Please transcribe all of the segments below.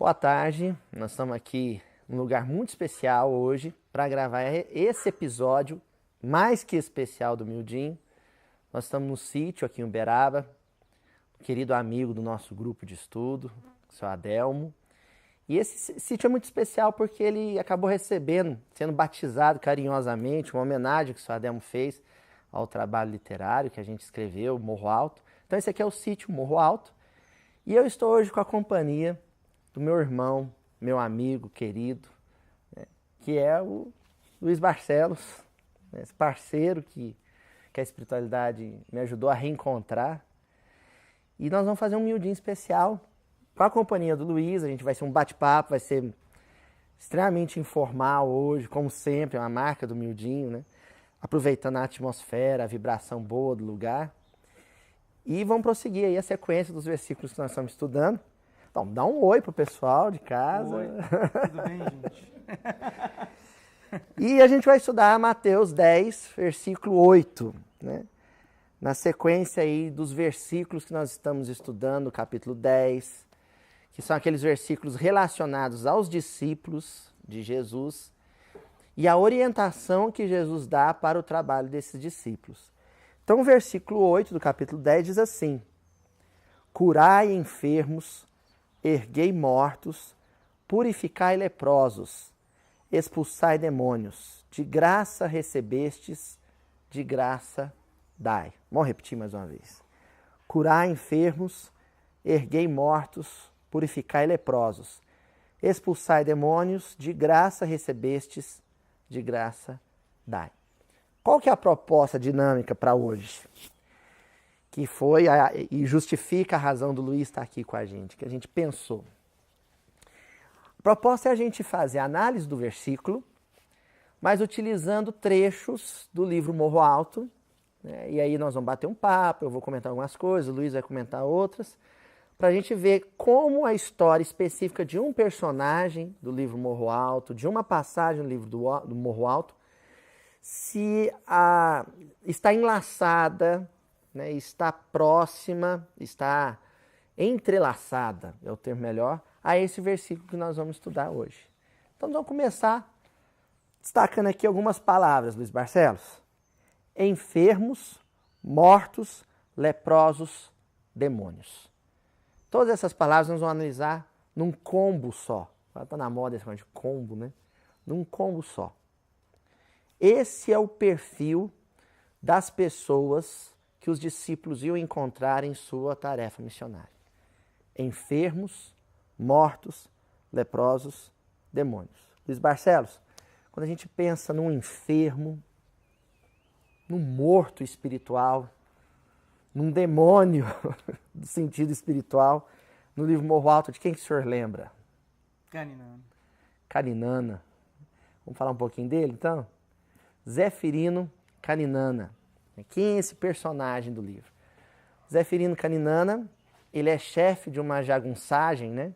Boa tarde, nós estamos aqui num lugar muito especial hoje para gravar esse episódio mais que especial do Mildinho. Nós estamos no sítio aqui em Uberaba, um querido amigo do nosso grupo de estudo, o seu Adelmo. E esse sítio é muito especial porque ele acabou recebendo, sendo batizado carinhosamente, uma homenagem que o seu Adelmo fez ao trabalho literário que a gente escreveu, Morro Alto. Então esse aqui é o sítio Morro Alto. E eu estou hoje com a companhia do meu irmão, meu amigo querido, né, que é o Luiz Barcelos, né, esse parceiro que a espiritualidade me ajudou a reencontrar. E nós vamos fazer um miudinho especial com a companhia do Luiz. A gente vai ser um bate-papo, vai ser extremamente informal hoje, como sempre, é uma marca do miudinho, né? Aproveitando a atmosfera, a vibração boa do lugar. E vamos prosseguir aí a sequência dos versículos que nós estamos estudando. Então, dá um oi pro pessoal de casa. Oi, tudo bem, gente? E a gente vai estudar Mateus 10, versículo 8, né? Na sequência aí dos versículos que nós estamos estudando, capítulo 10, que são aqueles versículos relacionados aos discípulos de Jesus e a orientação que Jesus dá para o trabalho desses discípulos. Então, o versículo 8 do capítulo 10 diz assim: curai enfermos, erguei mortos, purificai leprosos, expulsai demônios, de graça recebestes, de graça dai. Vamos repetir mais uma vez. Curai enfermos, erguei mortos, purificai leprosos, expulsai demônios, de graça recebestes, de graça dai. Qual que é a proposta dinâmica para hoje? Que foi, e justifica a razão do Luiz estar aqui com a gente, que a gente pensou. A proposta é a gente fazer a análise do versículo, mas utilizando trechos do livro Morro Alto, né? E aí nós vamos bater um papo, eu vou comentar algumas coisas, o Luiz vai comentar outras, para a gente ver como a história específica de um personagem do livro Morro Alto, de uma passagem do livro do Morro Alto, se está enlaçada, né, está próxima, está entrelaçada, é o termo melhor, a esse versículo que nós vamos estudar hoje. Então, nós vamos começar destacando aqui algumas palavras, Luiz Barcelos. Enfermos, mortos, leprosos, demônios. Todas essas palavras nós vamos analisar num combo só. Está na moda esse negócio de combo, né? Num combo só. Esse é o perfil das pessoas que os discípulos iam encontrar em sua tarefa missionária. Enfermos, mortos, leprosos, demônios. Luiz Barcelos, quando a gente pensa num enfermo, num morto espiritual, num demônio do sentido espiritual, no livro Morro Alto, de quem que o senhor lembra? Caninana. Caninana. Vamos falar um pouquinho dele, então? Zefirino Caninana. Quem é esse personagem do livro? Zefirino Caninana, ele é chefe de uma jagunçagem, né?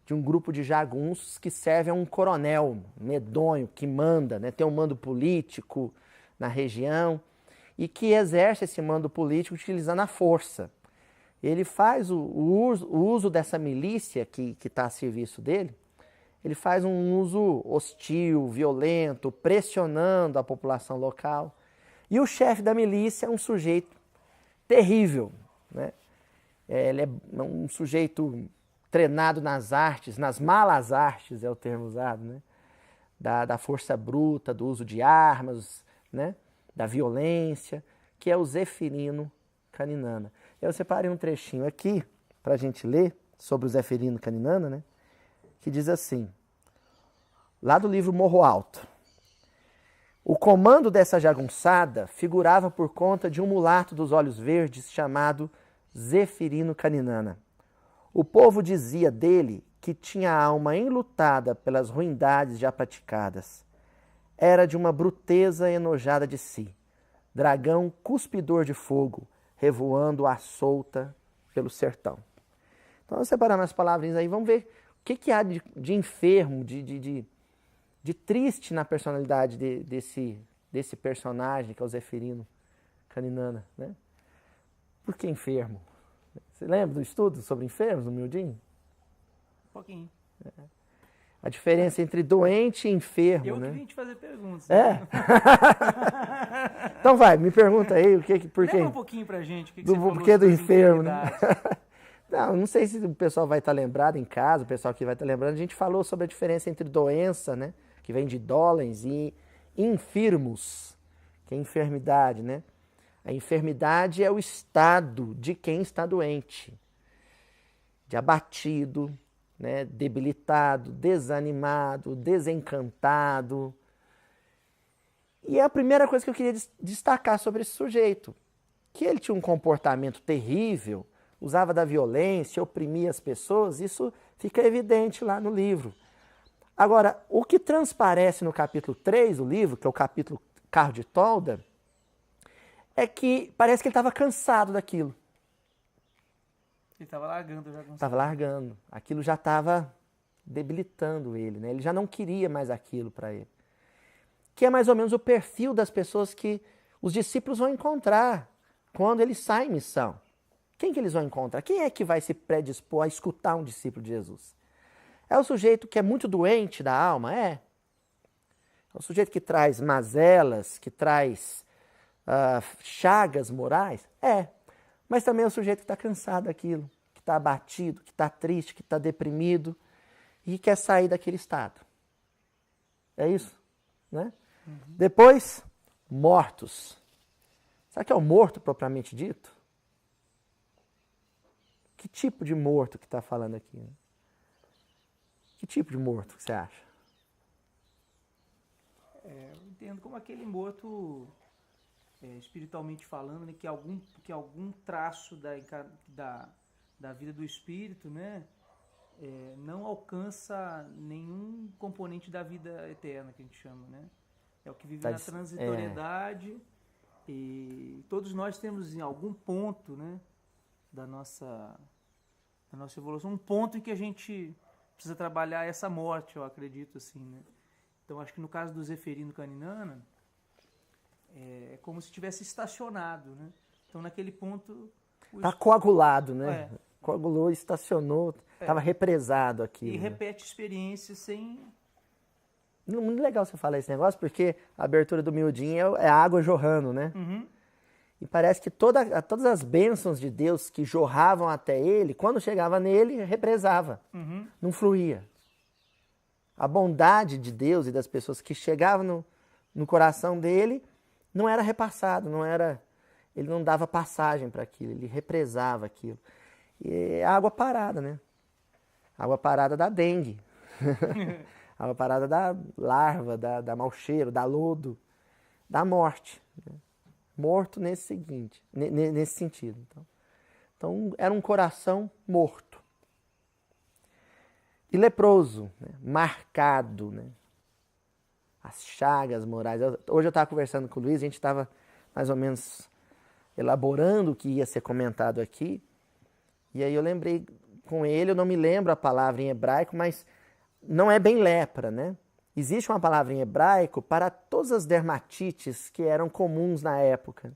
De um grupo de jagunços que serve a um coronel medonho, que manda, né? Tem um mando político na região e que exerce esse mando político utilizando a força. Ele faz o uso dessa milícia que está a serviço dele, ele faz um uso hostil, violento, pressionando a população local. E o chefe da milícia é um sujeito terrível, né? Ele é um sujeito treinado nas artes, nas malas artes é o termo usado, né? Da força bruta, do uso de armas, né? Da violência, que é o Zefirino Caninana. Eu separei um trechinho aqui para a gente ler sobre o Zefirino Caninana, né? Que diz assim, lá do livro Morro Alto: o comando dessa jagunçada figurava por conta de um mulato dos olhos verdes chamado Zefirino Caninana. O povo dizia dele que tinha a alma enlutada pelas ruindades já praticadas. Era de uma bruteza enojada de si, dragão cuspidor de fogo, revoando à solta pelo sertão. Então, vamos separar umas palavrinhas aí, vamos ver o que há de enfermo, de triste na personalidade desse personagem, que é o Zefirino Caninana, né? Por que enfermo? Você lembra do estudo sobre enfermos, no Mildinho? Um pouquinho. A diferença entre doente e enfermo, Eu né? que vim te fazer perguntas. É? Então vai, me pergunta aí por quê? Lembra um pouquinho pra gente o que Do você falou porquê do sobre as enfermo, né? enfermidades. Não sei se o pessoal vai estar lembrado em casa, o pessoal que vai estar lembrando, a gente falou sobre a diferença entre doença, né? Que vem de dolens, e infirmus, que é enfermidade, né? A enfermidade é o estado de quem está doente, de abatido, né? Debilitado, desanimado, desencantado. E é a primeira coisa que eu queria destacar sobre esse sujeito, que ele tinha um comportamento terrível, usava da violência, oprimia as pessoas, isso fica evidente lá no livro. Agora, o que transparece no capítulo 3 do livro, que é o capítulo Carro de Tolda, é que parece que ele estava cansado daquilo. Ele estava largando já. Estava largando. Aquilo já estava debilitando ele, né? Ele já não queria mais aquilo para ele. Que é mais ou menos o perfil das pessoas que os discípulos vão encontrar quando eles saem em missão. Quem que eles vão encontrar? Quem é que vai se predispor a escutar um discípulo de Jesus? É o sujeito que é muito doente da alma? É. É o sujeito que traz mazelas, que traz chagas morais? É. Mas também é o sujeito que está cansado daquilo, que está abatido, que está triste, que está deprimido e quer sair daquele estado. É isso? Né? Uhum. Depois, mortos. Sabe o que é o morto propriamente dito? Que tipo de morto que está falando aqui? Né? Que tipo de morto que você acha? Eu entendo como aquele morto, espiritualmente falando, né, que algum traço da vida do espírito, né, não alcança nenhum componente da vida eterna, que a gente chama, né? É o que vive na transitoriedade. E todos nós temos em algum ponto, né, da nossa evolução, um ponto em que a gente precisa trabalhar essa morte, eu acredito, assim, né? Então, acho que no caso do Zeferino Caninana, é como se estivesse estacionado, né? Então, naquele ponto... Está coagulado, né? Coagulou, estacionou, estava represado aquilo. E repete experiências sem... Muito legal você falar esse negócio, porque a abertura do miudinho é a água jorrando, né? Uhum. E parece que todas as bênçãos de Deus que jorravam até ele, quando chegava nele, represava. Uhum. Não fluía. A bondade de Deus e das pessoas que chegavam no coração dele não era repassado, ele não dava passagem para aquilo, ele represava aquilo. E é água parada, né? Água parada da dengue. Água parada da larva, da mau cheiro, da lodo, da morte. Né? Morto nesse sentido. Então, era um coração morto. E leproso, né? Marcado, né? As chagas morais. Hoje eu estava conversando com o Luiz, a gente estava mais ou menos elaborando o que ia ser comentado aqui. E aí eu lembrei com ele, eu não me lembro a palavra em hebraico, mas não é bem lepra, né? Existe uma palavra em hebraico para todas as dermatites que eram comuns na época.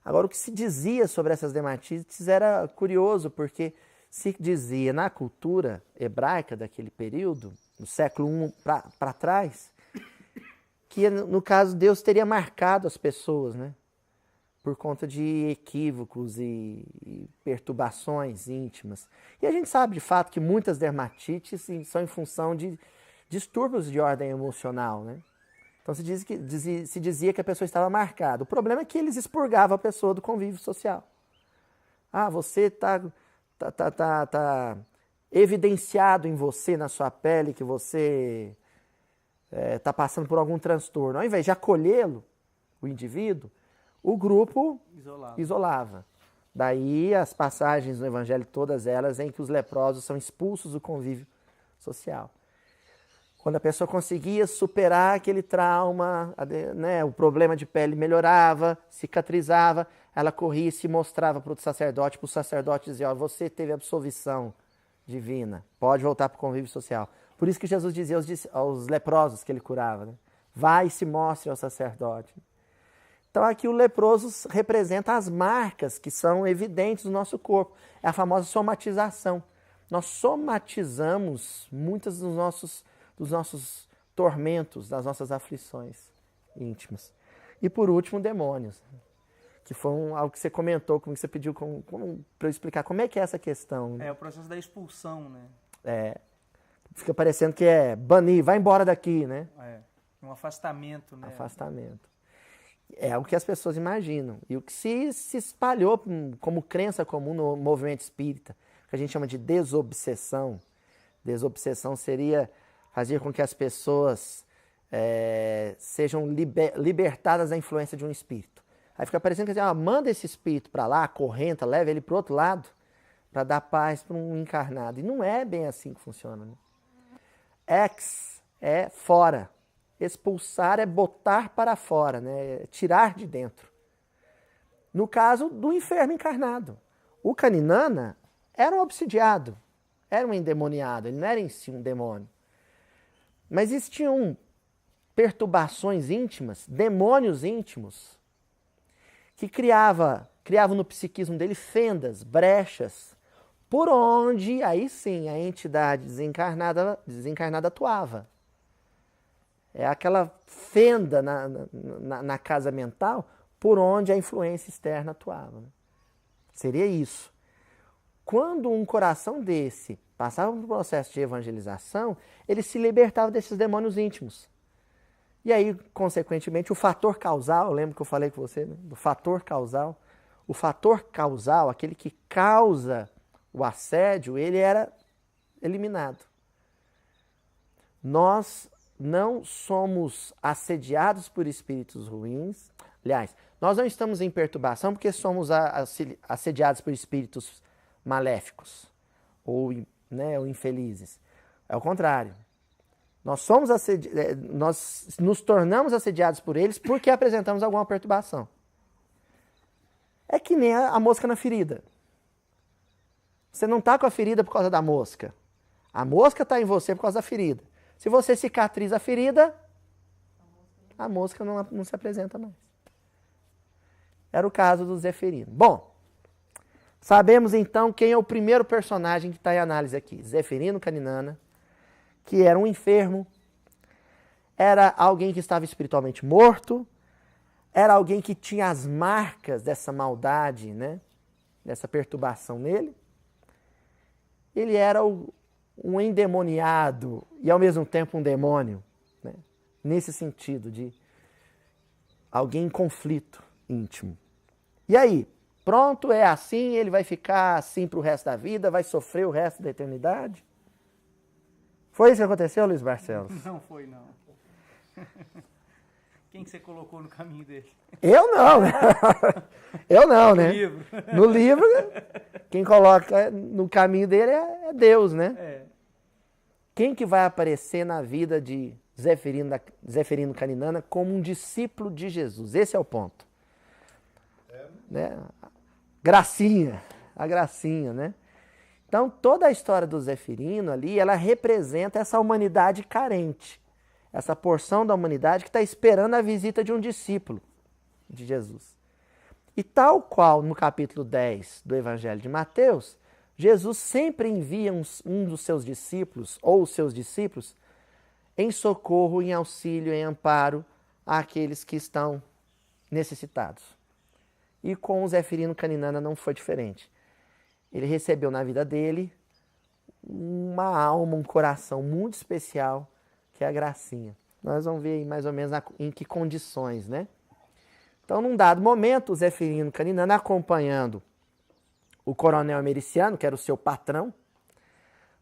Agora, o que se dizia sobre essas dermatites era curioso, porque se dizia na cultura hebraica daquele período, no século I para trás, que no caso Deus teria marcado as pessoas, né? Por conta de equívocos e perturbações íntimas. E a gente sabe de fato que muitas dermatites são em função de distúrbios de ordem emocional, né? Então se dizia que a pessoa estava marcada. O problema é que eles expurgavam a pessoa do convívio social. Ah, você está evidenciado em você, na sua pele, que você está passando por algum transtorno. Ao invés de acolhê-lo, o indivíduo, o grupo isolava. Daí as passagens no Evangelho, todas elas, em que os leprosos são expulsos do convívio social. Quando a pessoa conseguia superar aquele trauma, né, o problema de pele melhorava, cicatrizava, ela corria e se mostrava para o sacerdote dizia, ó, você teve absolvição divina, pode voltar para o convívio social. Por isso que Jesus dizia aos leprosos que ele curava, né? Vai e se mostre ao sacerdote. Então aqui o leproso representa as marcas que são evidentes no nosso corpo. É a famosa somatização. Nós somatizamos muitos dos nossos tormentos, das nossas aflições íntimas. E por último, demônios. Que foi algo que você comentou, como você pediu para eu explicar. Como é que é essa questão? É o processo da expulsão, né? Fica parecendo que é banir, vai embora daqui, né? Um afastamento, né? Afastamento. É algo que as pessoas imaginam. E o que se espalhou como crença comum no movimento espírita, que a gente chama de desobsessão. Desobsessão seria fazer com que as pessoas sejam libertadas da influência de um espírito. Aí fica parecendo que manda esse espírito para lá, acorrenta, leva ele para o outro lado, para dar paz para um encarnado. E não é bem assim que funciona, né? Ex é fora. Expulsar é botar para fora, né? É tirar de dentro. No caso do enfermo encarnado. O Caninana era um obsidiado, era um endemoniado, ele não era em si um demônio. Mas existiam perturbações íntimas, demônios íntimos, que criavam no psiquismo dele fendas, brechas, por onde, aí sim, a entidade desencarnada atuava. É aquela fenda na casa mental por onde a influência externa atuava. Né? Seria isso. Quando um coração desse passava por um processo de evangelização, ele se libertava desses demônios íntimos. E aí, consequentemente, o fator causal, eu lembro que eu falei com você, né? Do fator causal. O fator causal, aquele que causa o assédio, ele era eliminado. Nós não somos assediados por espíritos ruins. Aliás, nós não estamos em perturbação porque somos assediados por espíritos maléficos ou infelizes. É o contrário. Nós nos tornamos assediados por eles porque apresentamos alguma perturbação. É que nem a mosca na ferida. Você não está com a ferida por causa da mosca. A mosca está em você por causa da ferida. Se você cicatriza a ferida, a mosca não se apresenta mais. Era o caso do Zeferino. Bom, sabemos então quem é o primeiro personagem que está em análise aqui. Zeferino Caninana, que era um enfermo, era alguém que estava espiritualmente morto, era alguém que tinha as marcas dessa maldade, né? Dessa perturbação nele. Ele era um endemoniado e ao mesmo tempo um demônio, né? Nesse sentido de alguém em conflito íntimo. E aí, pronto, é assim, ele vai ficar assim para o resto da vida, vai sofrer o resto da eternidade? Foi isso que aconteceu, Luiz Barcelos? Não foi, não. Quem que você colocou no caminho dele? Eu não, né? Eu não, né? No livro. No livro, quem coloca no caminho dele é Deus, né? Quem que vai aparecer na vida de Zeferino Caninana como um discípulo de Jesus? Esse é o ponto. Né? Gracinha, a gracinha, né? Então, toda a história do Zeferino ali, ela representa essa humanidade carente. Essa porção da humanidade que está esperando a visita de um discípulo de Jesus. E tal qual no capítulo 10 do Evangelho de Mateus, Jesus sempre envia um dos seus discípulos, ou os seus discípulos, em socorro, em auxílio, em amparo àqueles que estão necessitados. E com o Zeferino Caninana não foi diferente. Ele recebeu na vida dele uma alma, um coração muito especial, que é a gracinha. Nós vamos ver aí mais ou menos em que condições, né? Então, num dado momento, o Zeferino Caninana, acompanhando o coronel Emericiano, que era o seu patrão,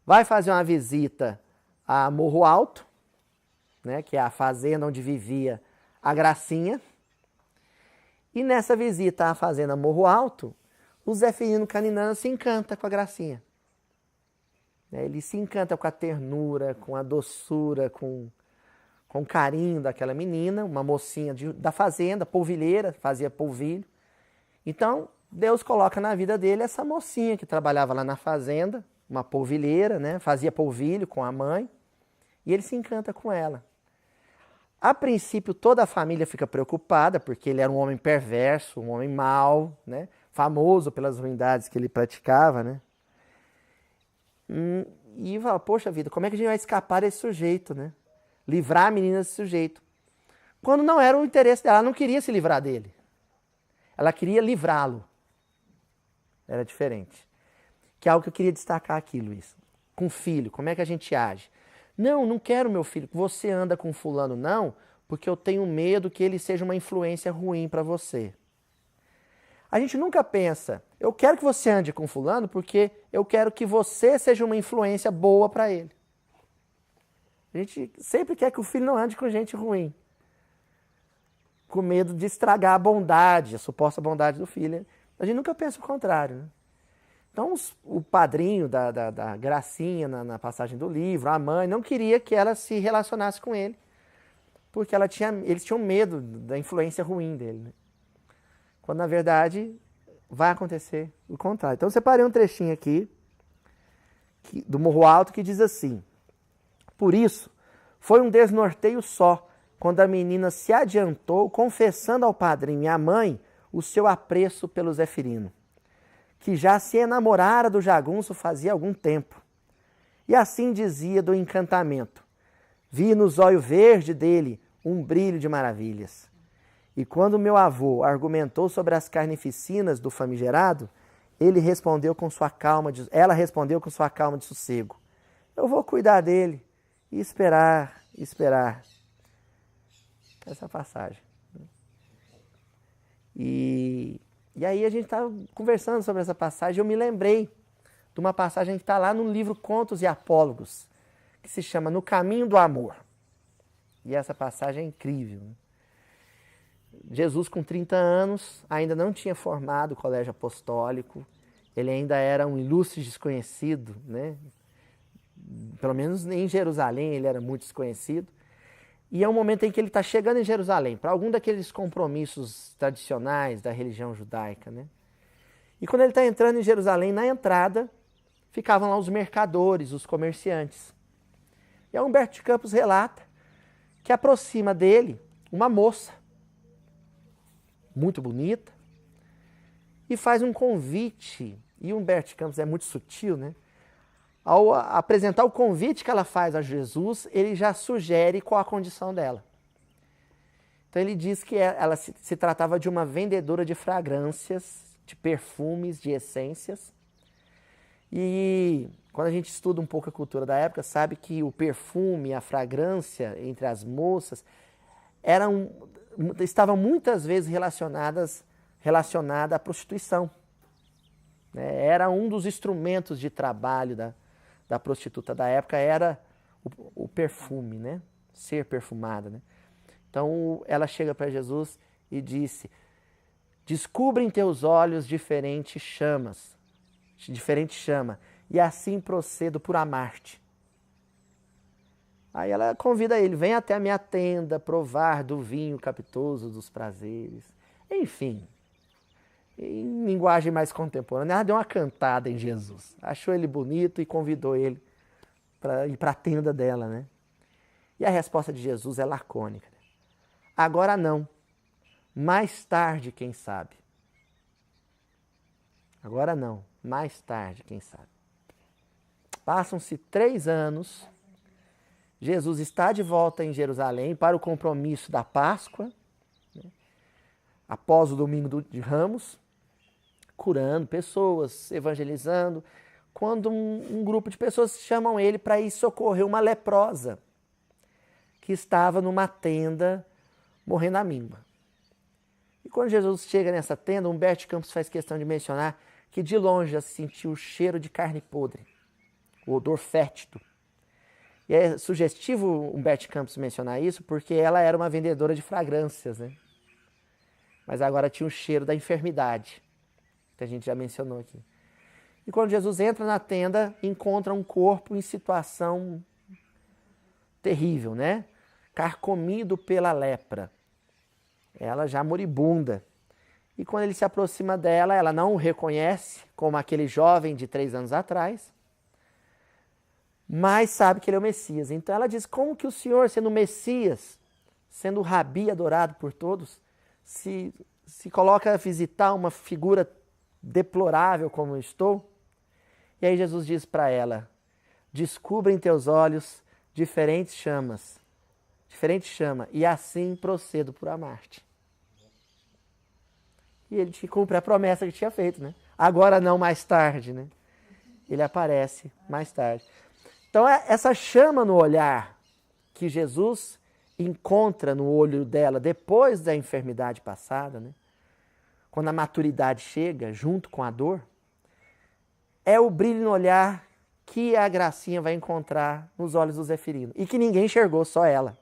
vai fazer uma visita a Morro Alto, né, que é a fazenda onde vivia a Gracinha. E nessa visita à fazenda Morro Alto, o Zeferino Caninana se encanta com a Gracinha. Ele se encanta com a ternura, com a doçura, com o carinho daquela menina, uma mocinha da fazenda, polvilheira, fazia polvilho. Então, Deus coloca na vida dele essa mocinha que trabalhava lá na fazenda, uma polvilheira, né? Fazia polvilho com a mãe, e ele se encanta com ela. A princípio, toda a família fica preocupada, porque ele era um homem perverso, um homem mau, né? Famoso pelas ruindades que ele praticava, né? E fala, poxa vida, como é que a gente vai escapar desse sujeito, né? Livrar a menina desse sujeito. Quando não era o interesse dela, ela não queria se livrar dele. Ela queria livrá-lo. Era diferente. Que é algo que eu queria destacar aqui, Luiz. Com filho, como é que a gente age? Não quero meu filho que você anda com fulano, não, porque eu tenho medo que ele seja uma influência ruim para você. A gente nunca pensa, eu quero que você ande com fulano porque eu quero que você seja uma influência boa para ele. A gente sempre quer que o filho não ande com gente ruim. Com medo de estragar a bondade, a suposta bondade do filho. A gente nunca pensa o contrário, né? Então, o padrinho da Gracinha, na passagem do livro, a mãe, não queria que ela se relacionasse com ele, porque eles tinham medo da influência ruim dele, né? Quando, na verdade, vai acontecer o contrário. Então, eu separei um trechinho aqui, do Morro Alto, que diz assim: por isso, foi um desnorteio só, quando a menina se adiantou, confessando ao padrinho e à mãe o seu apreço pelo Zefirino, que já se enamorara do jagunço fazia algum tempo. E assim dizia do encantamento: vi nos olhos verdes dele um brilho de maravilhas. E quando meu avô argumentou sobre as carnificinas do famigerado, ela respondeu com sua calma de sossego: eu vou cuidar dele e esperar. Essa passagem. E aí a gente estava conversando sobre essa passagem, eu me lembrei de uma passagem que está lá no livro Contos e Apólogos, que se chama No Caminho do Amor. E essa passagem é incrível, né? Jesus, com 30 anos, ainda não tinha formado o colégio apostólico, ele ainda era um ilustre desconhecido, né? Pelo menos em Jerusalém ele era muito desconhecido. E é um momento em que ele está chegando em Jerusalém, para algum daqueles compromissos tradicionais da religião judaica, né? E quando ele está entrando em Jerusalém, na entrada, ficavam lá os mercadores, os comerciantes. E a Humberto de Campos relata que aproxima dele uma moça, muito bonita, e faz um convite. E Humberto de Campos é muito sutil, né? Ao apresentar o convite que ela faz a Jesus, ele já sugere qual a condição dela. Então ele diz que ela se tratava de uma vendedora de fragrâncias, de perfumes, de essências. E quando a gente estuda um pouco a cultura da época, sabe que o perfume, a fragrância entre as moças estavam muitas vezes relacionada à prostituição. Era um dos instrumentos de trabalho da prostituta da época, era o perfume, né? Ser perfumada, né? Então ela chega para Jesus e disse: descubra em teus olhos diferente chama, e assim procedo por amar-te. Aí ela convida ele: vem até a minha tenda provar do vinho capitoso dos prazeres. Enfim, em linguagem mais contemporânea, ela deu uma cantada em Jesus. Achou ele bonito e convidou ele para ir para a tenda dela, né? E a resposta de Jesus é lacônica: agora não, mais tarde, quem sabe. Agora não, mais tarde, quem sabe. Passam-se 3 anos, Jesus está de volta em Jerusalém para o compromisso da Páscoa, né? Após o domingo de Ramos, curando pessoas, evangelizando, quando um grupo de pessoas chamam ele para ir socorrer uma leprosa que estava numa tenda morrendo à míngua. E quando Jesus chega nessa tenda, Humberto de Campos faz questão de mencionar que de longe já se sentiu o cheiro de carne podre, o odor fétido. E é sugestivo Humberto de Campos mencionar isso porque ela era uma vendedora de fragrâncias, né? Mas agora tinha o cheiro da enfermidade, que a gente já mencionou aqui. E quando Jesus entra na tenda, encontra um corpo em situação terrível, né? Carcomido pela lepra. Ela já moribunda. E quando ele se aproxima dela, ela não o reconhece como aquele jovem de 3 anos atrás, mas sabe que ele é o Messias. Então ela diz: como que o Senhor, sendo o Messias, sendo o Rabi adorado por todos, se coloca a visitar uma figura deplorável como eu estou? E aí Jesus diz para ela, descubra em teus olhos diferente chama, e assim procedo por amar-te. E ele cumpre a promessa que tinha feito, né? Agora não, mais tarde, né? Ele aparece mais tarde. Então, essa chama no olhar que Jesus encontra no olho dela depois da enfermidade passada, né? Quando a maturidade chega junto com a dor, é o brilho no olhar que a Gracinha vai encontrar nos olhos do Zefirino. E que ninguém enxergou, só ela.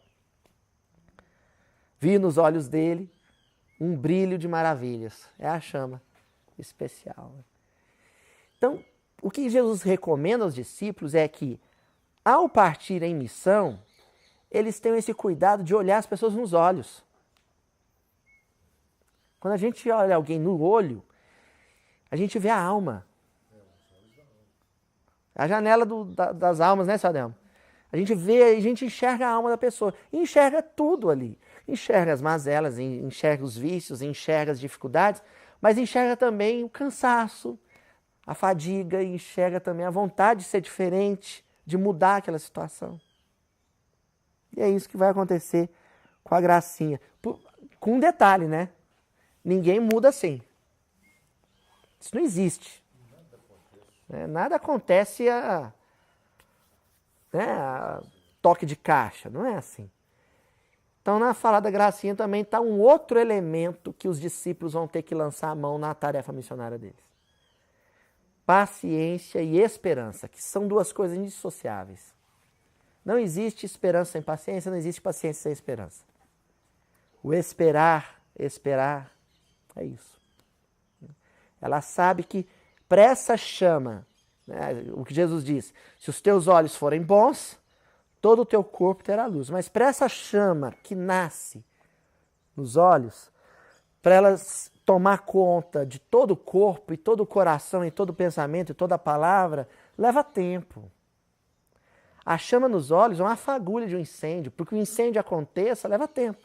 Vi nos olhos dele um brilho de maravilhas. É a chama especial. Então, o que Jesus recomenda aos discípulos é que, ao partir em missão, eles tenham esse cuidado de olhar as pessoas nos olhos. Quando a gente olha alguém no olho, a gente vê a alma. A janela das almas, né, Sadel? A gente vê, a gente enxerga a alma da pessoa. E enxerga tudo ali. Enxerga as mazelas, enxerga os vícios, enxerga as dificuldades, mas enxerga também o cansaço, a fadiga, enxerga também a vontade de ser diferente, de mudar aquela situação. E é isso que vai acontecer com a Gracinha. Com um detalhe, né? Ninguém muda assim. Isso não existe. Nada acontece a toque de caixa, não é assim. Então, na fala da Gracinha também está um outro elemento que os discípulos vão ter que lançar a mão na tarefa missionária deles. Paciência e esperança, que são duas coisas indissociáveis. Não existe esperança sem paciência, não existe paciência sem esperança. O esperar, é isso. Ela sabe que para essa chama, né, o que Jesus diz, se os teus olhos forem bons, todo o teu corpo terá luz. Mas para essa chama que nasce nos olhos, para ela tomar conta de todo o corpo, e todo o coração, e todo o pensamento, e toda a palavra, leva tempo. A chama nos olhos é uma fagulha de um incêndio. Para que o incêndio aconteça, leva tempo.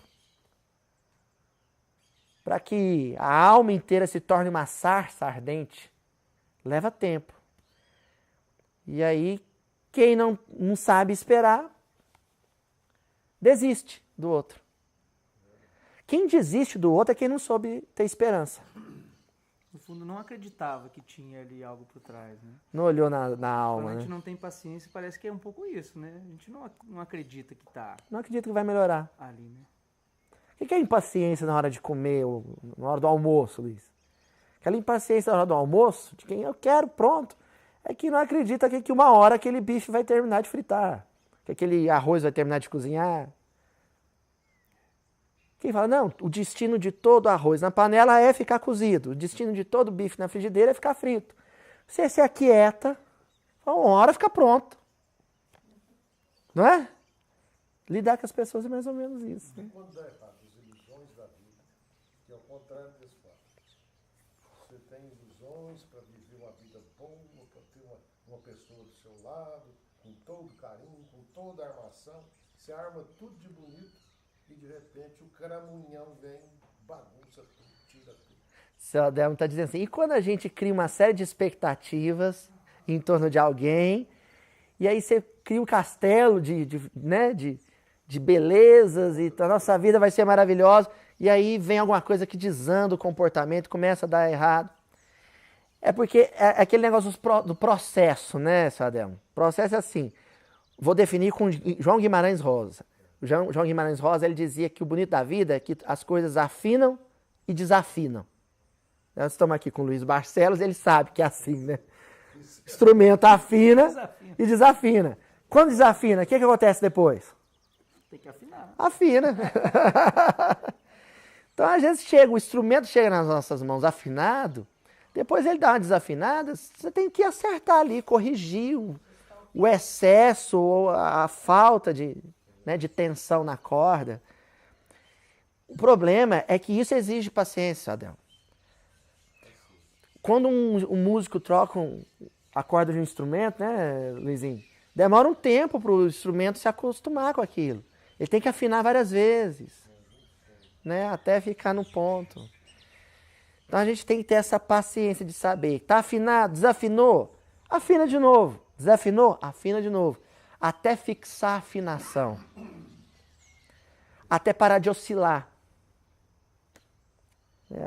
Para que a alma inteira se torne uma sarça ardente, leva tempo. E aí, quem não sabe esperar, desiste do outro. Quem desiste do outro é quem não soube ter esperança. No fundo, não acreditava que tinha ali algo por trás, né? Não olhou na alma, Quando a gente né? não tem paciência, parece que é um pouco isso, né? A gente não acredita que tá Não acredita que vai melhorar. ali, né? O que é impaciência na hora de comer, ou na hora do almoço, Luiz? Aquela impaciência na hora do almoço, de quem eu quero, pronto, é que não acredita que uma hora aquele bife vai terminar de fritar, que aquele arroz vai terminar de cozinhar. Quem fala, não, o destino de todo arroz na panela é ficar cozido, o destino de todo bife na frigideira é ficar frito. Você se aquieta, uma hora fica pronto. Não é? Lidar com as pessoas é mais ou menos isso. Né? Quando dá errado, as ilusões da vida, que é o contrário desse fato. Você tem ilusões para viver uma vida boa, para ter uma pessoa do seu lado, com todo carinho, com toda a armação. Você arma tudo de bonito e de repente o caramunhão vem, bagunça tudo, tira tudo. Seu Adelmo está dizendo assim, e quando a gente cria uma série de expectativas em torno de alguém, e aí você cria um castelo de belezas e a nossa vida vai ser maravilhosa, e aí vem alguma coisa que desanda o comportamento, começa a dar errado. É porque é aquele negócio do processo, né, seu Adelmo? O processo é assim, vou definir com João Guimarães Rosa. O João Guimarães Rosa, ele dizia que o bonito da vida é que as coisas afinam e desafinam. Nós estamos aqui com o Luiz Barcelos, ele sabe que é assim, né? O instrumento afina e desafina. Quando desafina, o que acontece depois? Tem que afinar. Afina. Então, às vezes, o instrumento chega nas nossas mãos afinado, depois ele dá uma desafinada, você tem que acertar ali, corrigir o excesso ou a falta de tensão na corda. O problema é que isso exige paciência, Adel. Quando um músico troca a corda de um instrumento, né, Luizinho? Demora um tempo para o instrumento se acostumar com aquilo. Ele tem que afinar várias vezes, né, até ficar no ponto. Então a gente tem que ter essa paciência de saber. Está afinado? Desafinou? Afina de novo. Desafinou? Afina de novo. Até fixar a afinação. Até parar de oscilar.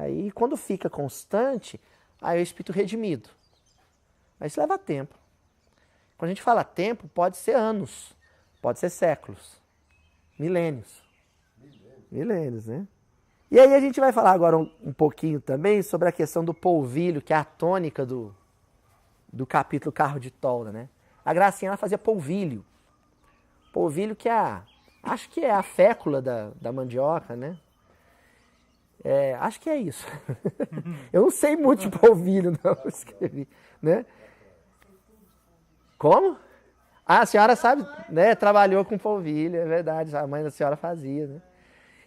Aí, quando fica constante, aí é o espírito redimido. Mas isso leva tempo. Quando a gente fala tempo, pode ser anos, pode ser séculos, milênios. Milênios, né? E aí a gente vai falar agora um pouquinho também sobre a questão do polvilho, que é a tônica do capítulo Carro de Tolda, né? A Gracinha, ela fazia polvilho. Polvilho que acho que é a fécula da mandioca, né? Acho que é isso. Eu não sei muito de polvilho, não, eu escrevi, né? Como? A senhora sabe, né? Trabalhou com polvilho, é verdade, a mãe da senhora fazia, né?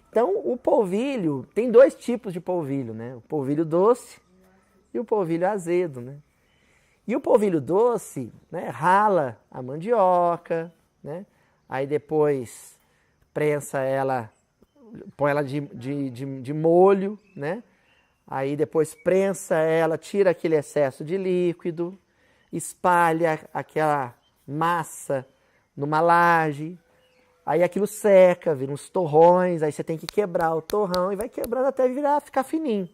Então, o polvilho, tem 2 tipos de polvilho, né? O polvilho doce e o polvilho azedo, né? E o polvilho doce, né, rala a mandioca, né? Aí depois prensa ela, põe ela de molho, né? Aí depois prensa ela, tira aquele excesso de líquido, espalha aquela massa numa laje, aí aquilo seca, vira uns torrões, aí você tem que quebrar o torrão e vai quebrando até ficar fininho.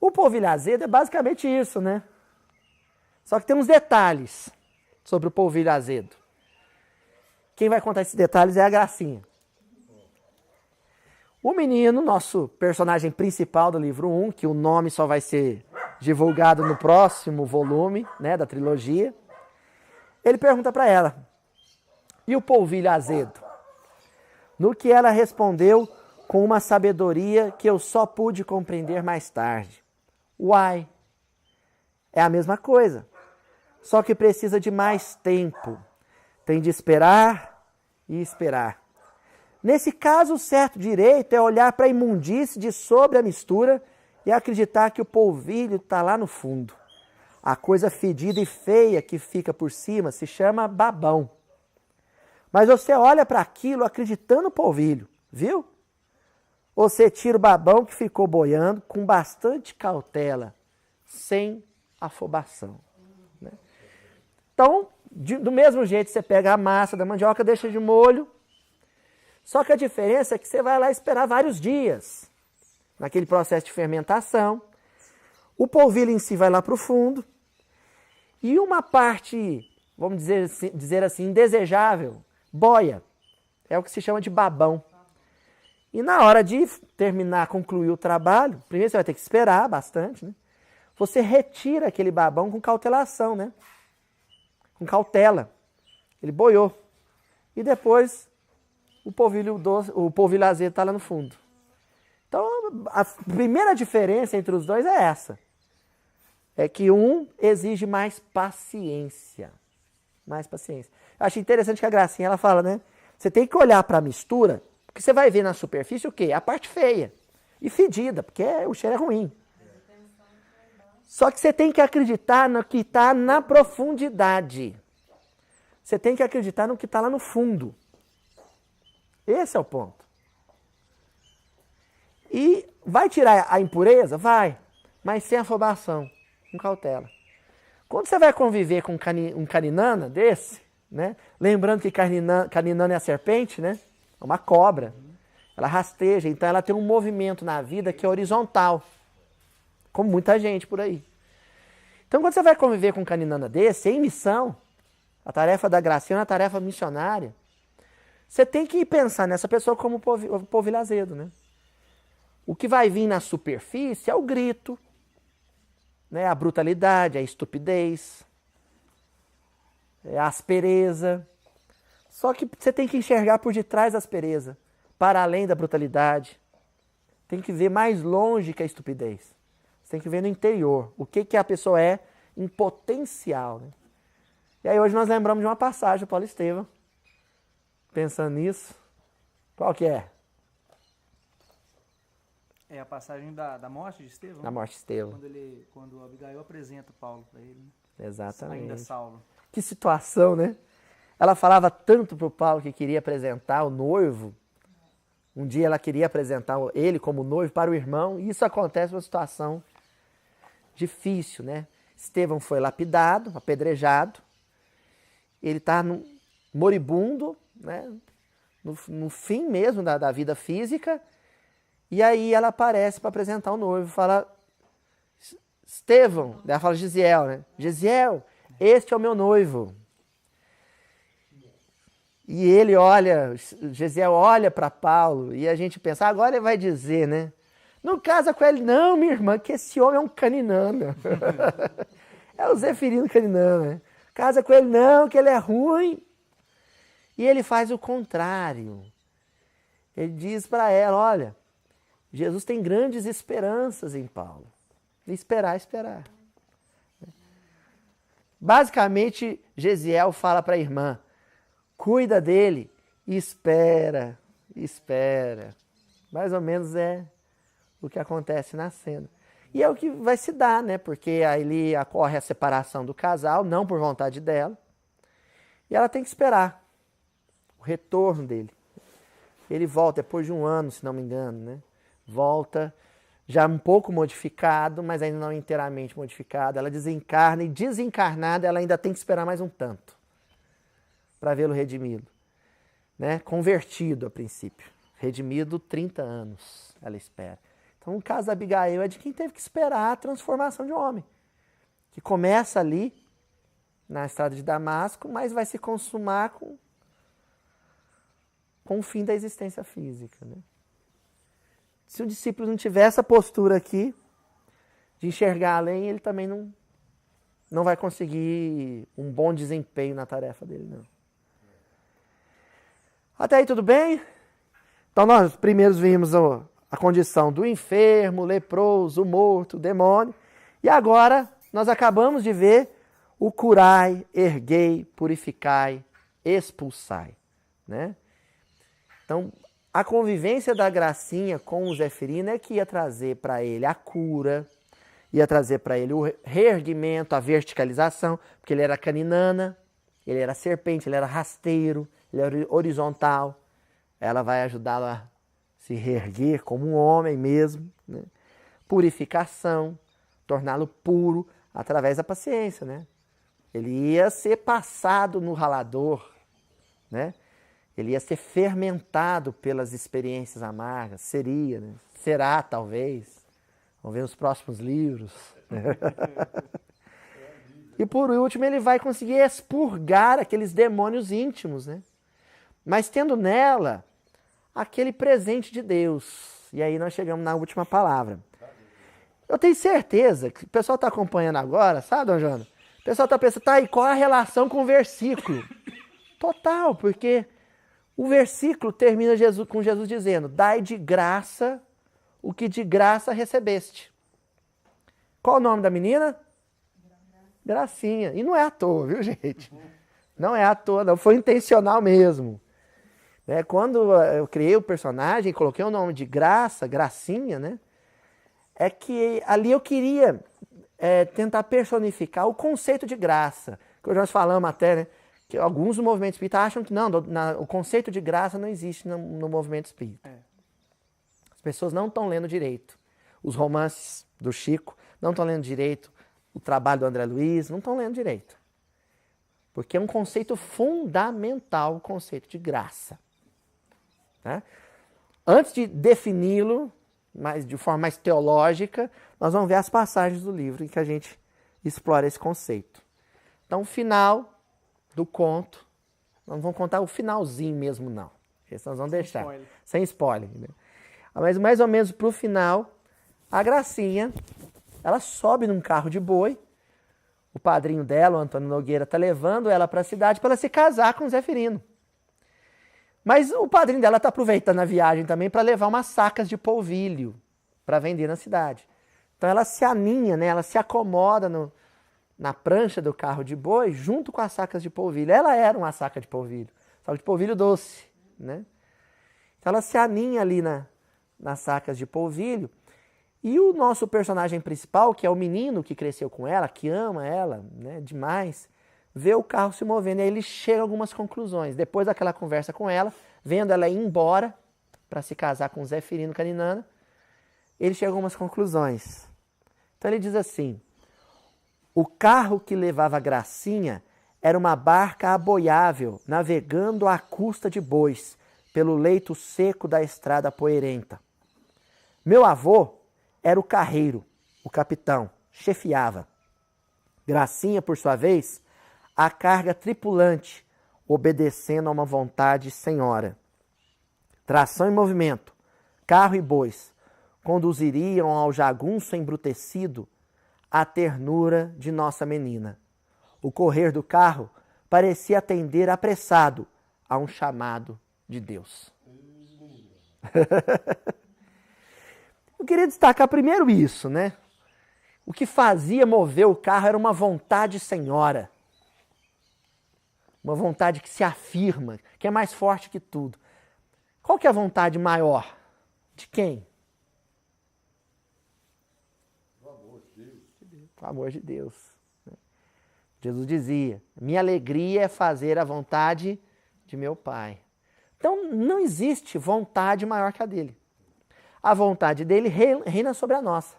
O polvilho azedo é basicamente isso, né? Só que tem uns detalhes sobre o polvilho azedo. Quem vai contar esses detalhes é a Gracinha. O menino, nosso personagem principal do livro 1, que o nome só vai ser divulgado no próximo volume, né, da trilogia, ele pergunta para ela, e o polvilho azedo? No que ela respondeu com uma sabedoria que eu só pude compreender mais tarde. Uai, é a mesma coisa, só que precisa de mais tempo. Tem de esperar e esperar. Nesse caso, o certo direito é olhar para a imundície de sobre a mistura e acreditar que o polvilho está lá no fundo. A coisa fedida e feia que fica por cima se chama babão. Mas você olha para aquilo acreditando no polvilho, viu? Você tira o babão que ficou boiando com bastante cautela, sem afobação. Né? Então, do mesmo jeito, você pega a massa da mandioca, deixa de molho. Só que a diferença é que você vai lá esperar vários dias naquele processo de fermentação. O polvilho em si vai lá para o fundo. E uma parte, vamos dizer assim, indesejável, boia. É o que se chama de babão. E na hora de terminar, concluir o trabalho, primeiro você vai ter que esperar bastante, né? Você retira aquele babão com cautelação, né? Com cautela. Ele boiou. E depois o polvilho azedo está lá no fundo. Então, a primeira diferença entre os dois é essa. É que um exige mais paciência. Mais paciência. Eu achei interessante que a Gracinha, ela fala, né? Você tem que olhar para a mistura, porque você vai ver na superfície o quê? A parte feia e fedida, porque o cheiro é ruim. Só que você tem que acreditar no que está na profundidade. Você tem que acreditar no que está lá no fundo. Esse é o ponto. E vai tirar a impureza? Vai, mas sem afobação, com cautela. Quando você vai conviver com um caninana desse, né? Lembrando que caninana é a serpente, né? É uma cobra. Ela rasteja, então ela tem um movimento na vida que é horizontal. Como muita gente por aí. Então, quando você vai conviver com um caninana desse, em missão, a tarefa da Gracinha é uma tarefa missionária, você tem que pensar nessa pessoa como polvilho azedo, né? O que vai vir na superfície é o grito, né? A brutalidade, a estupidez, a aspereza. Só que você tem que enxergar por detrás da aspereza, para além da brutalidade. Tem que ver mais longe que a estupidez. Você tem que ver no interior, o que a pessoa é em potencial. Né? E aí hoje nós lembramos de uma passagem do Paulo Estevam, pensando nisso. Qual que é? É a passagem da morte de Estevão? Da morte de Estevão. Quando Abigail apresenta Paulo para ele. Né? Exatamente. Ainda Saulo. Que situação, né? Ela falava tanto para o Paulo que queria apresentar o noivo. Um dia ela queria apresentar ele como noivo para o irmão. E isso acontece numa situação difícil, né? Estevão foi lapidado, apedrejado. Ele está moribundo, né? No fim mesmo da vida física. E aí ela aparece para apresentar o noivo. Fala, Estevão, ela fala Gisiel, né? Gisiel, este é o meu noivo. E ele olha, Gisiel olha para Paulo e a gente pensa, agora ele vai dizer, né? Não casa com ele, não, minha irmã, que esse homem é um caninana. É o Zeferino caninana, né? Casa com ele, não, que ele é ruim. E ele faz o contrário. Ele diz para ela, olha, Jesus tem grandes esperanças em Paulo. E esperar. Basicamente, Gesiel fala para a irmã, cuida dele e espera. Mais ou menos é o que acontece na cena. E é o que vai se dar, né? Porque aí ocorre a separação do casal, não por vontade dela. E ela tem que esperar o retorno dele. Ele volta depois de 1 ano, se não me engano, né? Volta já um pouco modificado, mas ainda não inteiramente modificado. Ela desencarna e desencarnada ela ainda tem que esperar mais um tanto para vê-lo redimido, né? Convertido a princípio. Redimido 30 anos, ela espera. Então o caso da Abigail é de quem teve que esperar a transformação de um homem, que começa ali na estrada de Damasco, mas vai se consumar com o fim da existência física, né? Se o discípulo não tiver essa postura aqui, de enxergar além, ele também não vai conseguir um bom desempenho na tarefa dele, não. Até aí tudo bem? Então nós primeiros vimos a condição do enfermo, leproso, morto, demônio. E agora nós acabamos de ver o curai, erguei, purificai, expulsai, né? Então, a convivência da Gracinha com o Zeferino é que ia trazer para ele a cura, ia trazer para ele o reerguimento, a verticalização, porque ele era caninana, ele era serpente, ele era rasteiro, ele era horizontal. Ela vai ajudá-lo a se reerguer como um homem mesmo, né? Purificação, torná-lo puro através da paciência, né? Ele ia ser passado no ralador, né? Ele ia ser fermentado pelas experiências amargas. Seria, né? Será, talvez. Vamos ver nos próximos livros. E por último, ele vai conseguir expurgar aqueles demônios íntimos, né? Mas tendo nela aquele presente de Deus. E aí nós chegamos na última palavra. Eu tenho certeza que o pessoal está acompanhando agora, sabe, Dona Joana? O pessoal está pensando, tá, e qual a relação com o versículo? Total, porque o versículo termina com Jesus dizendo, dai de graça o que de graça recebeste. Qual o nome da menina? Gracinha. E não é à toa, viu, gente? Não é à toa, não. Foi intencional mesmo. Né? Quando eu criei o personagem, coloquei o nome de Graça, Gracinha, né? É que ali eu queria tentar personificar o conceito de graça. Que nós falamos até, né? Que alguns do movimento espírita acham que não, o conceito de graça não existe no movimento espírita. As pessoas não estão lendo direito. Os romances do Chico não estão lendo direito. O trabalho do André Luiz não estão lendo direito. Porque é um conceito fundamental, o conceito de graça. Né? Antes de defini-lo, de forma mais teológica, nós vamos ver as passagens do livro em que a gente explora esse conceito. Então, o final do conto, não vamos contar o finalzinho mesmo, não. Esse nós vamos deixar. Sem spoiler. Né? Mas mais ou menos para o final, a Gracinha, ela sobe num carro de boi, o padrinho dela, o Antônio Nogueira, está levando ela para a cidade para ela se casar com o Zeferino. Mas o padrinho dela está aproveitando a viagem também para levar umas sacas de polvilho para vender na cidade. Então ela se aninha, né? Ela se acomoda na prancha do carro de boi junto com as sacas de polvilho. Ela era uma saca de polvilho, saca de polvilho doce, né? Então ela se aninha ali nas sacas de polvilho. E o nosso personagem principal, que é o menino que cresceu com ela, que ama ela, né, demais, vê o carro se movendo e aí ele chega a algumas conclusões. Depois daquela conversa com ela, vendo ela ir embora para se casar com o Zeferino Caninana, ele chega a algumas conclusões. Então ele diz assim, O carro que levava Gracinha era uma barca aboiável, navegando à custa de bois, pelo leito seco da estrada poeirenta. Meu avô era o carreiro, o capitão, chefiava. Gracinha, por sua vez, a carga tripulante, obedecendo a uma vontade senhora. Tração em movimento, carro e bois, conduziriam ao jagunço embrutecido a ternura de nossa menina. O correr do carro parecia atender apressado a um chamado de Deus. Eu queria destacar primeiro isso, né? O que fazia mover o carro era uma vontade senhora. Uma vontade que se afirma, que é mais forte que tudo. Qual que é a vontade maior? De quem? O amor de Deus. O amor de Deus. Jesus dizia, minha alegria é fazer a vontade de meu Pai. Então não existe vontade maior que a dele. A vontade dele reina sobre a nossa.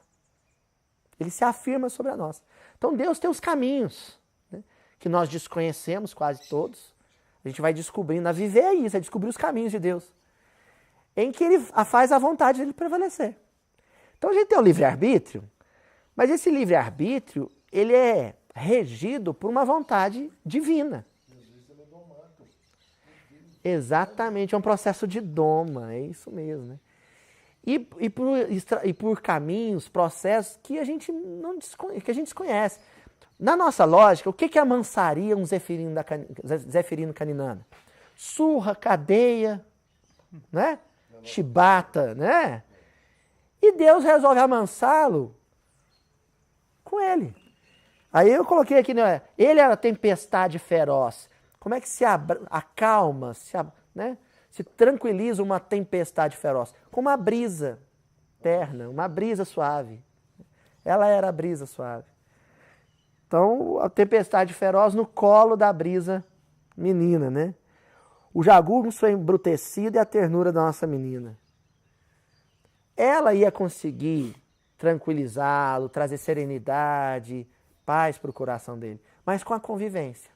Ele se afirma sobre a nossa. Então Deus tem os caminhos, né, que nós desconhecemos quase todos. A gente vai descobrindo, a viver é isso, é descobrir os caminhos de Deus. Em que ele faz a vontade dele prevalecer. Então a gente tem o livre-arbítrio, mas esse livre-arbítrio, ele é regido por uma vontade divina. Exatamente, é um processo de doma, é isso mesmo, né? E por caminhos, processos que a gente desconhece. Na nossa lógica, o que amansaria um zeferino caninana? Surra, cadeia, né? Chibata, né? E Deus resolve amansá-lo com ele. Aí eu coloquei aqui, né? Ele era a tempestade feroz. Como é que se acalma, né? Se tranquiliza uma tempestade feroz? Com uma brisa terna, uma brisa suave. Ela era a brisa suave. Então, a tempestade feroz no colo da brisa menina, né? O jagunço embrutecido e a ternura da nossa menina. Ela ia conseguir tranquilizá-lo, trazer serenidade, paz para o coração dele, mas com a convivência.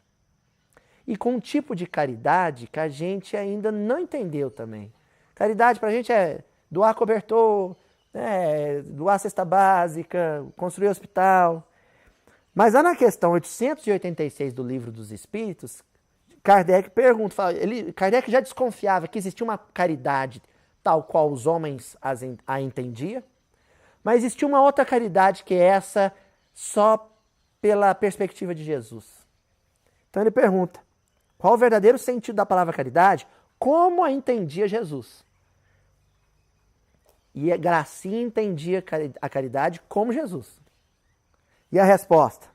E com um tipo de caridade que a gente ainda não entendeu também. Caridade para a gente é doar cobertor, né, doar cesta básica, construir hospital. Mas lá na questão 886 do Livro dos Espíritos, Kardec pergunta, Kardec já desconfiava que existia uma caridade tal qual os homens a entendiam, mas existia uma outra caridade que é essa só pela perspectiva de Jesus. Então ele pergunta, qual o verdadeiro sentido da palavra caridade? Como a entendia Jesus? E a Gracinha entendia a caridade como Jesus. E a resposta?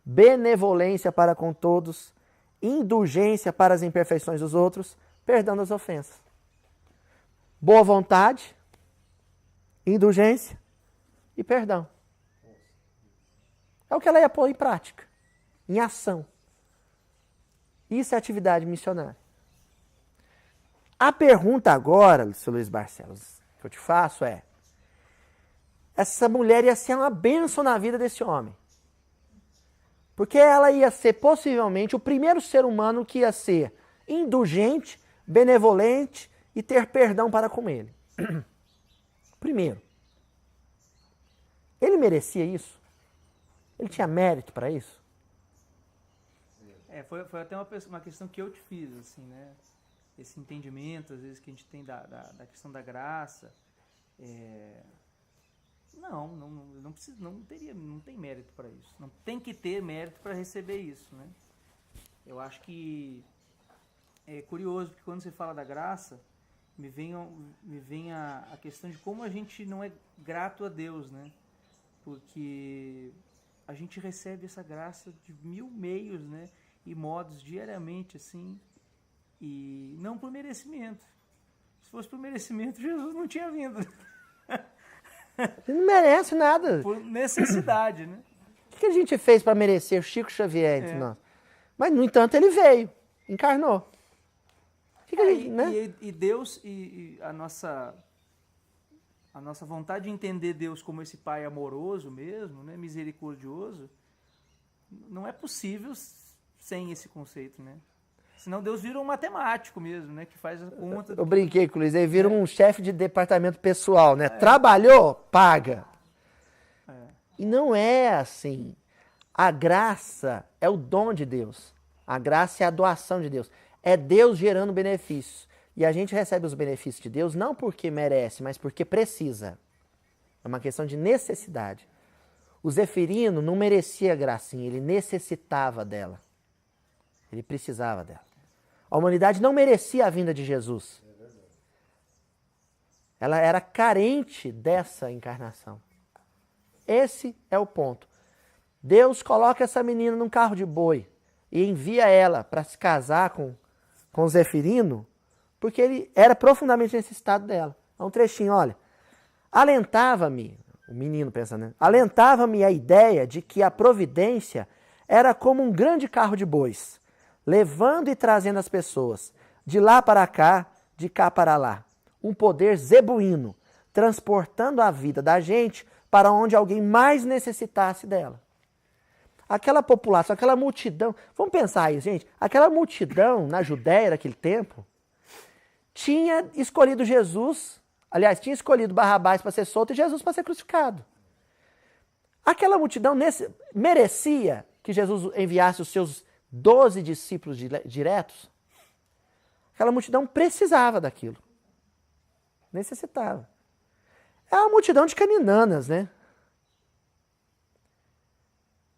Benevolência para com todos, indulgência para as imperfeições dos outros, perdão das ofensas. Boa vontade, indulgência e perdão. É o que ela ia pôr em prática, em ação. Isso é atividade missionária. A pergunta agora, Sr. Luiz Barcelos, que eu te faço é, essa mulher ia ser uma bênção na vida desse homem. Porque ela ia ser possivelmente o primeiro ser humano que ia ser indulgente, benevolente e ter perdão para com ele. Primeiro. Ele merecia isso? Ele tinha mérito para isso? Foi até uma questão que eu te fiz, assim, né? Esse entendimento, às vezes, que a gente tem da questão da graça. Não precisa, não tem mérito para isso. Não tem que ter mérito para receber isso, né? Eu acho que é curioso, porque quando você fala da graça, me vem a questão de como a gente não é grato a Deus, né? Porque a gente recebe essa graça de mil meios, né? E modos diariamente, assim, e não por merecimento. Se fosse por merecimento, Jesus não tinha vindo. Ele não merece nada. Por necessidade, né? O que a gente fez para merecer Chico Xavier entre nós? Mas, no entanto, ele veio, encarnou. E Deus, e a nossa vontade de entender Deus como esse Pai amoroso mesmo, né, misericordioso, não é possível sem esse conceito, né? Senão Deus vira um matemático mesmo, né? Que faz a conta. Eu brinquei com o Luiz, ele vira um chefe de departamento pessoal, né? Trabalhou, paga. E não é assim. A graça é o dom de Deus. A graça é a doação de Deus. É Deus gerando benefícios. E a gente recebe os benefícios de Deus não porque merece, mas porque precisa. É uma questão de necessidade. O Zefirino não merecia a gracinha, ele necessitava dela. Ele precisava dela. A humanidade não merecia a vinda de Jesus. Ela era carente dessa encarnação. Esse é o ponto. Deus coloca essa menina num carro de boi e envia ela para se casar com o Zefirino, porque ele era profundamente necessitado dela. É um trechinho, olha. Alentava-me, o menino pensa, né? Alentava-me a ideia de que a providência era como um grande carro de bois, levando e trazendo as pessoas, de lá para cá, de cá para lá. Um poder zebuíno, transportando a vida da gente para onde alguém mais necessitasse dela. Aquela população, aquela multidão, vamos pensar aí, gente, aquela multidão na Judéia daquele tempo tinha escolhido Jesus, aliás, tinha escolhido Barrabás para ser solto e Jesus para ser crucificado. Aquela multidão merecia que Jesus enviasse os seus 12 discípulos diretos? Aquela multidão precisava daquilo. Necessitava. É uma multidão de caninanas, né?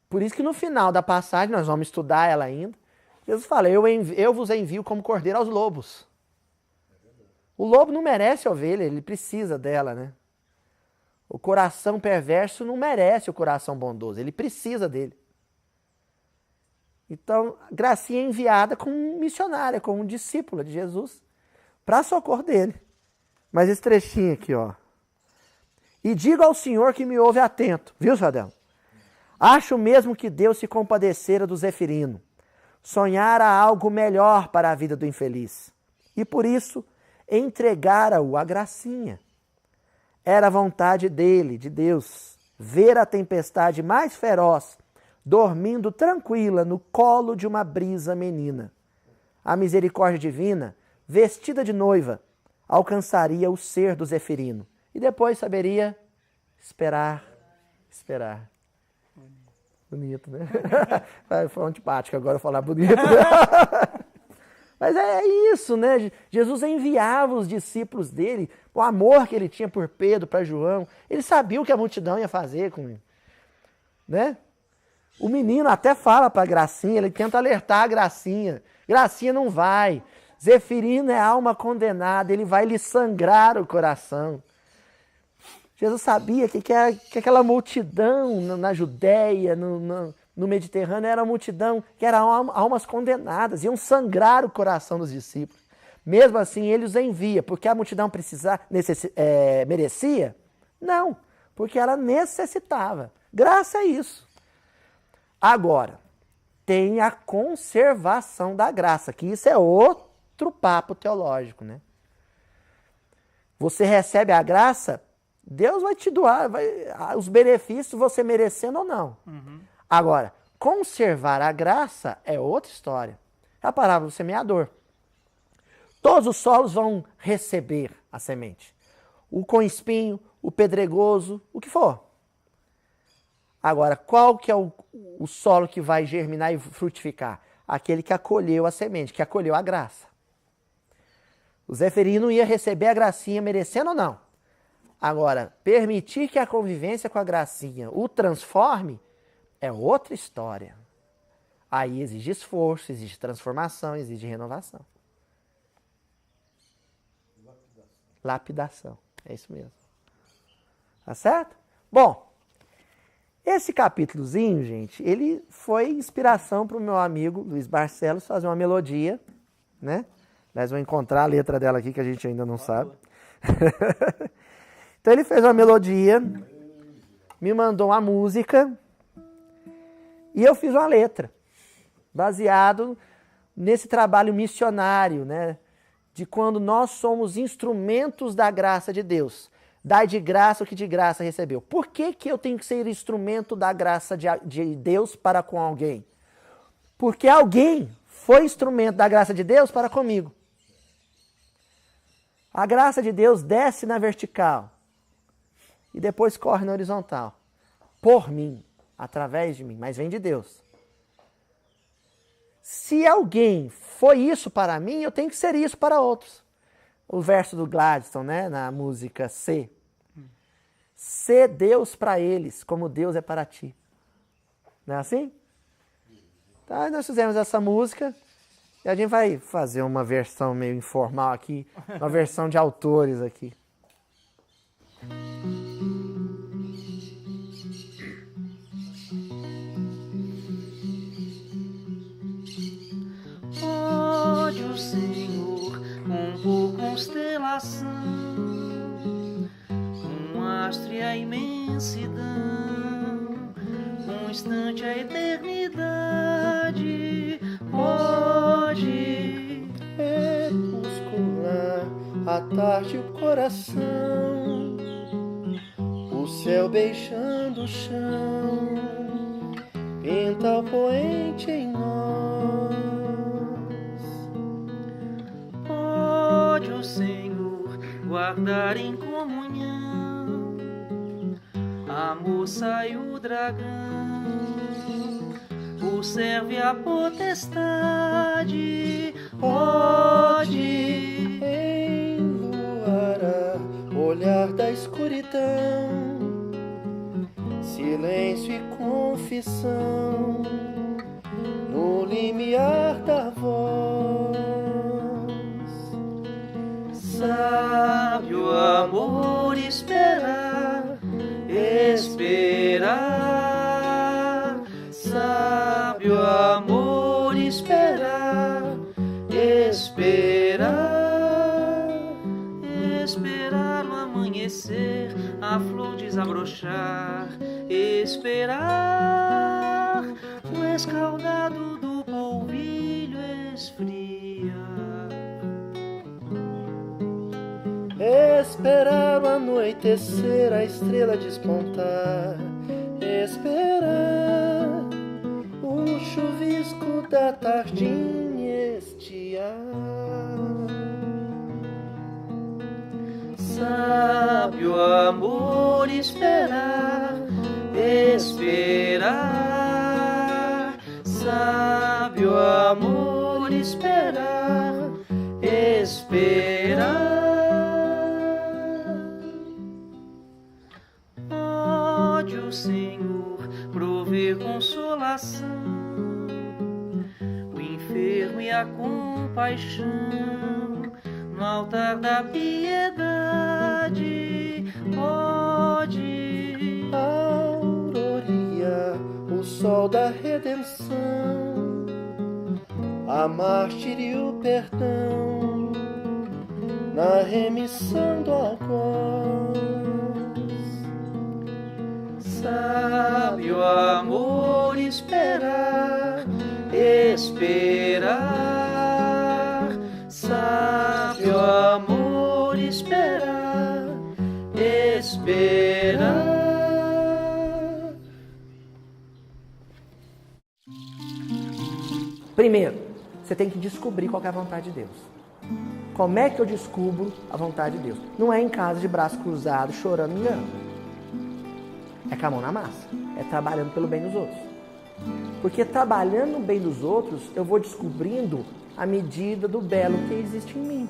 Por isso que no final da passagem, nós vamos estudar ela ainda, Jesus fala, eu vos envio como cordeiro aos lobos. O lobo não merece a ovelha, ele precisa dela, né? O coração perverso não merece o coração bondoso, ele precisa dele. Então, Gracinha é enviada como missionária, como discípula de Jesus, para socorro dele. Mas esse trechinho aqui, ó. E digo ao Senhor que me ouve atento. Viu, Sadel? Acho mesmo que Deus se compadecera do Zefirino. Sonhara algo melhor para a vida do infeliz. E por isso, entregara-o a Gracinha. Era a vontade dele, de Deus, ver a tempestade mais feroz dormindo tranquila no colo de uma brisa menina. A misericórdia divina, vestida de noiva, alcançaria o ser do Zefirino. E depois saberia esperar. Bonito, né? Foi antipático agora falar bonito. Mas é isso, né? Jesus enviava os discípulos dele, o amor que ele tinha por Pedro, para João. Ele sabia o que a multidão ia fazer com ele, né? O menino até fala para Gracinha, ele tenta alertar a Gracinha. Gracinha não vai. Zefirino é alma condenada, ele vai lhe sangrar o coração. Jesus sabia que aquela multidão na Judéia, no Mediterrâneo, era uma multidão que eram almas condenadas, iam sangrar o coração dos discípulos. Mesmo assim, ele os envia, porque a multidão merecia? Não, porque ela necessitava. Graça a isso. Agora, tem a conservação da graça, que isso é outro papo teológico, né? Você recebe a graça, Deus vai te doar os benefícios, você merecendo ou não. Uhum. Agora, conservar a graça é outra história. É a parábola do semeador. Todos os solos vão receber a semente. O com espinho, o pedregoso, o que for. Agora, qual que é o solo que vai germinar e frutificar? Aquele que acolheu a semente, que acolheu a graça. O Zefirino ia receber a gracinha merecendo ou não? Agora, permitir que a convivência com a gracinha o transforme é outra história. Aí exige esforço, exige transformação, exige renovação. Lapidação. É isso mesmo. Tá certo? Bom, esse capítulozinho, gente, ele foi inspiração para o meu amigo Luiz Barcelos fazer uma melodia, né? Nós vamos encontrar a letra dela aqui que a gente ainda não sabe. Então ele fez uma melodia, me mandou uma música e eu fiz uma letra, baseado nesse trabalho missionário, né? De quando nós somos instrumentos da graça de Deus. Dai de graça o que de graça recebeu. Por que que eu tenho que ser instrumento da graça de Deus para com alguém? Porque alguém foi instrumento da graça de Deus para comigo. A graça de Deus desce na vertical e depois corre na horizontal. Por mim, através de mim, mas vem de Deus. Se alguém foi isso para mim, eu tenho que ser isso para outros. O verso do Gladstone, né, na música C. Ser Deus para eles, como Deus é para ti. Não é assim? Então, nós fizemos essa música e a gente vai fazer uma versão meio informal aqui, uma versão de autores aqui. Pode o Senhor compor constelação, um astro e a imensidão, um instante a eternidade. Pode crepuscular a tarde o coração, o céu beijando o chão, pinta o poente em nós. Pode o Senhor guardar em comunhão a moça e o dragão, o servo e a potestade. Pode enluarar o olhar da escuridão, silêncio e confissão, no limiar da voz. Sábio amor esperar, esperar. Sábio amor esperar, esperar. Esperar o amanhecer, a flor desabrochar. Esperar o escaldado do polvilho esfriar. Esperar o anoitecer, a estrela despontar. Esperar o chuvisco da tardinha estiar. Sábio amor esperar, esperar. Sábio amor esperar, esperar. Pode o Senhor prover consolação, o enfermo e a compaixão, no altar da piedade. Pode auroria o sol da redenção, a mártir e o perdão, na remissão do algoz. Sábio amor esperar, esperar. Sábio amor esperar, esperar. Primeiro, você tem que descobrir qual que é a vontade de Deus. Como é que eu descubro a vontade de Deus? Não é em casa de braço cruzado, chorando, me engano. É com a mão na massa. É trabalhando pelo bem dos outros. Porque trabalhando no bem dos outros, eu vou descobrindo a medida do belo que existe em mim.